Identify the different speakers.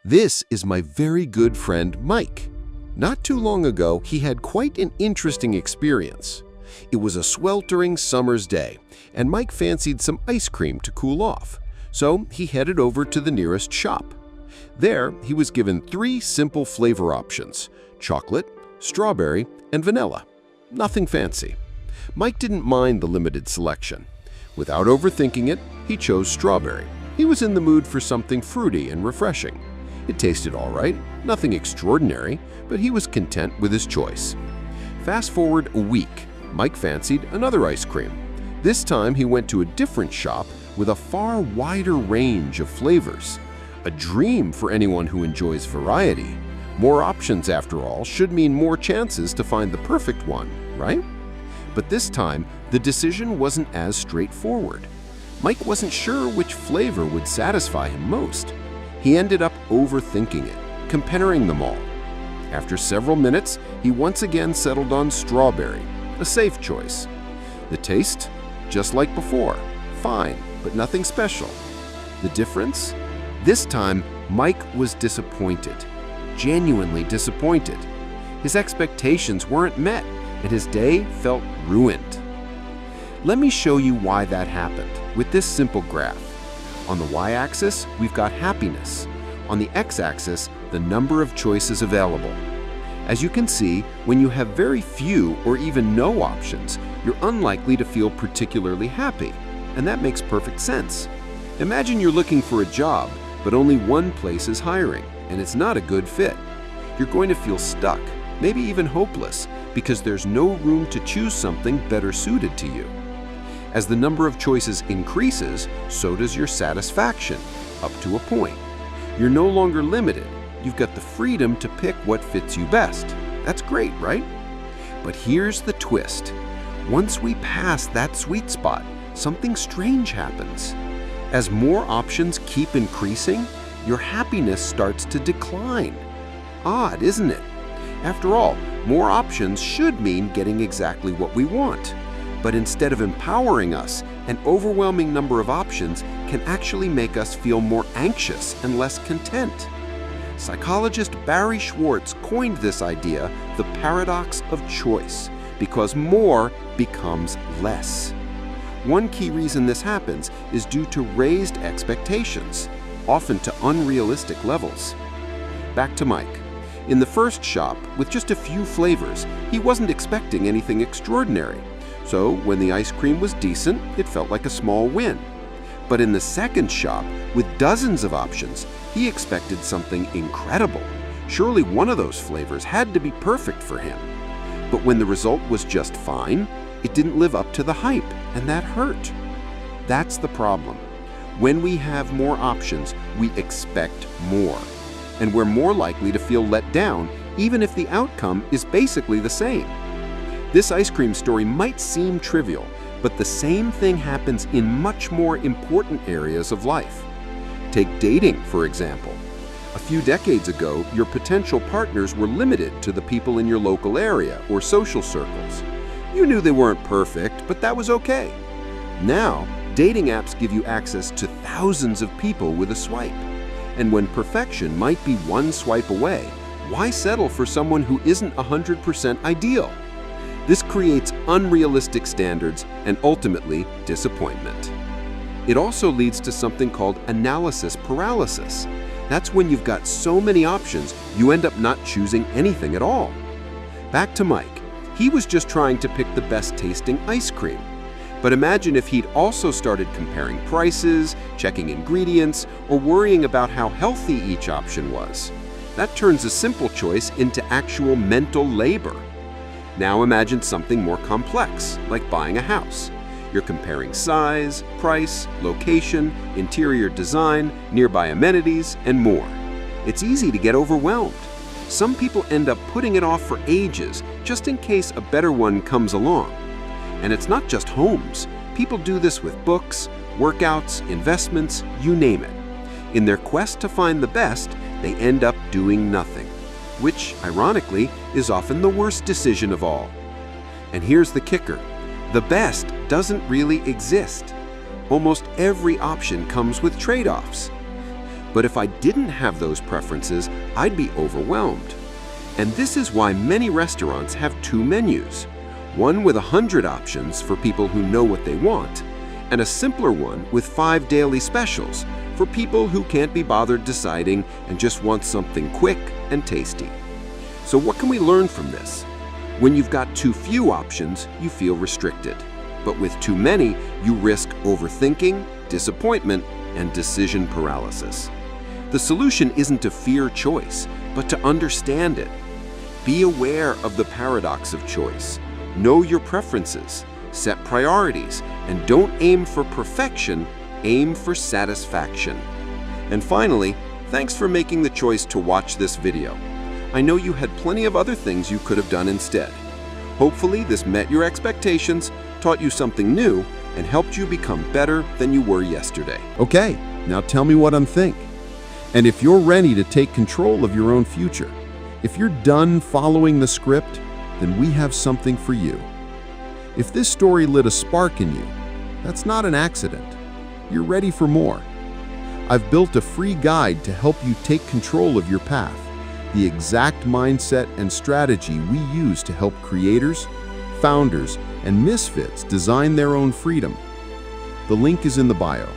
Speaker 1: This is my very good friend Mike. Not too long ago, he had quite an interesting experience. It was a sweltering summer's day, and Mike fancied some ice cream to cool off, so he headed over to the nearest shop. There, he was given 3 simple flavor options: chocolate, strawberry, and vanilla. Nothing fancy. Mike didn't mind the limited selection. Without overthinking it, he chose strawberry. He was in the mood for something fruity and refreshing. It tasted all right, nothing extraordinary, but he was content with his choice. Fast forward a week, Mike fancied another ice cream. This time he went to a different shop with a far wider range of flavors. A dream for anyone who enjoys variety. More options, after all, should mean more chances to find the perfect one, right? But this time, the decision wasn't as straightforward. Mike wasn't sure which flavor would satisfy him most. He ended up overthinking it, comparing them all. After several minutes, he once again settled on strawberry, a safe choice. The taste? Just like before. Fine, but nothing special. The difference? This time, Mike was disappointed. Genuinely disappointed. His expectations weren't met, and his day felt ruined. Let me show you why that happened with this simple graph. On the y-axis, we've got happiness. On the x-axis, the number of choices available. As you can see, when you have very few or even no options, you're unlikely to feel particularly happy, and that makes perfect sense. Imagine you're looking for a job, but only one place is hiring, and it's not a good fit. You're going to feel stuck, maybe even hopeless, because there's no room to choose something better suited to you. As the number of choices increases, so does your satisfaction, up to a point. You're no longer limited. You've got the freedom to pick what fits you best. That's great, right? But here's the twist. Once we pass that sweet spot, something strange happens. As more options keep increasing, your happiness starts to decline. Odd, isn't it? After all, more options should mean getting exactly what we want. But instead of empowering us, an overwhelming number of options can actually make us feel more anxious and less content. Psychologist Barry Schwartz coined this idea, the paradox of choice, because more becomes less. One key reason this happens is due to raised expectations, often to unrealistic levels. Back to Mike. In the first shop, with just a few flavors, he wasn't expecting anything extraordinary. So when the ice cream was decent, it felt like a small win. But in the second shop, with dozens of options, he expected something incredible. Surely one of those flavors had to be perfect for him. But when the result was just fine, it didn't live up to the hype, and that hurt. That's the problem. When we have more options, we expect more. And we're more likely to feel let down, even if the outcome is basically the same. This ice cream story might seem trivial, but the same thing happens in much more important areas of life. Take dating, for example. A few decades ago, your potential partners were limited to the people in your local area or social circles. You knew they weren't perfect, but that was okay. Now, dating apps give you access to thousands of people with a swipe. And when perfection might be one swipe away, why settle for someone who isn't 100% ideal? This creates unrealistic standards and ultimately disappointment. It also leads to something called analysis paralysis. That's when you've got so many options, you end up not choosing anything at all. Back to Mike. He was just trying to pick the best tasting ice cream. But imagine if he'd also started comparing prices, checking ingredients, or worrying about how healthy each option was. That turns a simple choice into actual mental labor. Now imagine something more complex, like buying a house. You're comparing size, price, location, interior design, nearby amenities, and more. It's easy to get overwhelmed. Some people end up putting it off for ages, just in case a better one comes along. And it's not just homes. People do this with books, workouts, investments, you name it. In their quest to find the best, they end up doing nothing, which, ironically, is often the worst decision of all. And here's the kicker. The best doesn't really exist. Almost every option comes with trade-offs. But if I didn't have those preferences, I'd be overwhelmed. And this is why many restaurants have two menus. One with 100 options for people who know what they want, and a simpler one with 5 daily specials for people who can't be bothered deciding and just want something quick and tasty. So what can we learn from this? When you've got too few options, you feel restricted. But with too many, you risk overthinking, disappointment, and decision paralysis. The solution isn't to fear choice, but to understand it. Be aware of the paradox of choice. Know your preferences, set priorities, and don't aim for perfection, aim for satisfaction. And finally, thanks for making the choice to watch this video. I know you had plenty of other things you could have done instead. Hopefully, this met your expectations, taught you something new, and helped you become better than you were yesterday. Okay, now tell me what I'm think. And if you're ready to take control of your own future, if you're done following the script, then we have something for you. If this story lit a spark in you, that's not an accident. You're ready for more. I've built a free guide to help you take control of your path, the exact mindset and strategy we use to help creators, founders, and misfits design their own freedom. The link is in the bio.